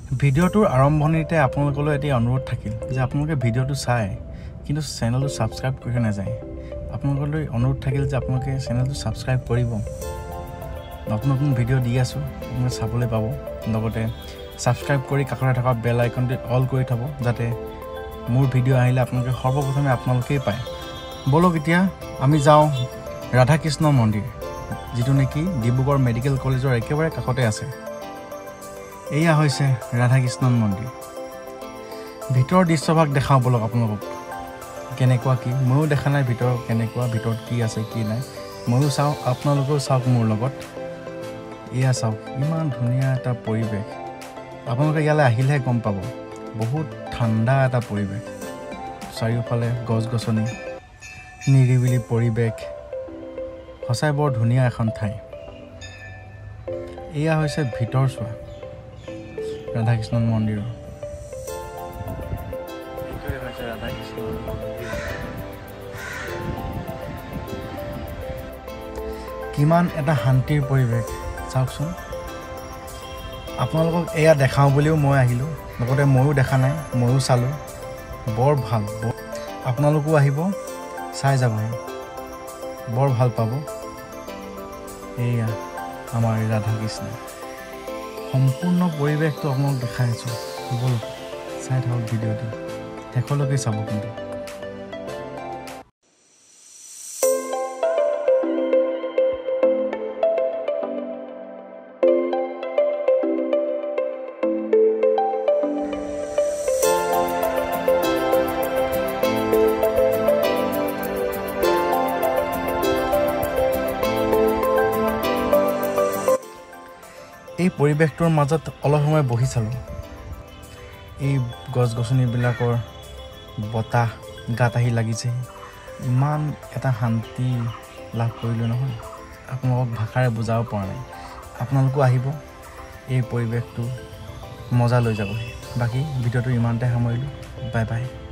ভিডিঅ'টোৰ আৰম্ভণিতে আপোনালোকলৈ এটি অনুৰোধ থাকিল যে আপোনালোকে ভিডিঅ'টো চায় কিন্তু চেনেলটো ছাবস্ক্ৰাইব কৰি নাযায়। আপোনালোকলৈ অনুৰোধ থাকিল যে আপোনালোকে চেনেলটো ছাবস্ক্ৰাইব কৰিব। নতুন নতুন ভিডিঅ' দি আছোঁ, আপোনালোকে চাবলৈ পাব। লগতে ছাবস্ক্ৰাইব কৰি কাষতে থকা বেল আইকনটো অল কৰি থ'ব যাতে মোৰ ভিডিঅ' আহিলে আপোনালোকে সৰ্বপ্ৰথমে আপোনালোকেই পায়। বলক এতিয়া আমি যাওঁ ৰাধাকৃষ্ণ মন্দিৰ, যিটো নেকি ডিব্ৰুগড় মেডিকেল কলেজৰ একেবাৰে কাষতে আছে। এয়া হৈছে ৰাধাকৃষ্ণ মন্দিৰ। ভিতৰৰ দৃশ্যভাগ দেখাওঁ বলক আপোনালোকক কেনেকুৱা কি। ময়ো দেখা নাই ভিতৰত কি আছে কি নাই। ময়ো চাওঁ, আপোনালোকেও চাওক মোৰ লগত। এয়া চাওক, ইমান ধুনীয়া এটা পৰিৱেশ। আপোনালোকে ইয়ালৈ আহিলেহে গম পাব, বহুত ঠাণ্ডা এটা পৰিৱেশ। চাৰিওফালে গছ গছনি, নিৰিবিলি পৰিৱেশ, সঁচাই বৰ ধুনীয়া এখন ঠাই। এয়া হৈছে ভিতৰ চোৱা ৰাধাকৃষ্ণ মন্দিৰৰ। এইটোৱে হৈছে ৰাধাকৃষ্ণ মন্দিৰ। কিমান এটা শান্তিৰ পৰিৱেশ চাওকচোন। আপোনালোকক এয়া দেখাওঁ বুলিও মই আহিলোঁ, লগতে ময়ো দেখা নাই, ময়ো চালোঁ। বৰ ভাল, আপোনালোকো আহিব, চাই যাবহি, বৰ ভাল পাব। এয়া আমাৰ ৰাধাকৃষ্ণ। সম্পূৰ্ণ পৰিৱেশটো আপোনালোক দেখাই আছোঁ। বলক চাই থাকক ভিডিঅ'টো, শেষলৈকে চাব কিন্তু। এই পৰিৱেশটোৰ মাজত অলপ সময় বহি চালোঁ। এই গছ গছনিবিলাকৰ বতাহ গাত আহি লাগিছে। ইমান এটা শান্তি লাভ কৰিলোঁ নহয়, আপোনালোকক ভাষাৰে বুজাব পৰা নাই। আপোনালোকো আহিব, এই পৰিৱেশটো মজা লৈ যাবহি। বাকী ভিডিঅ'টো ইমানতে সামৰিলোঁ। Bye bye.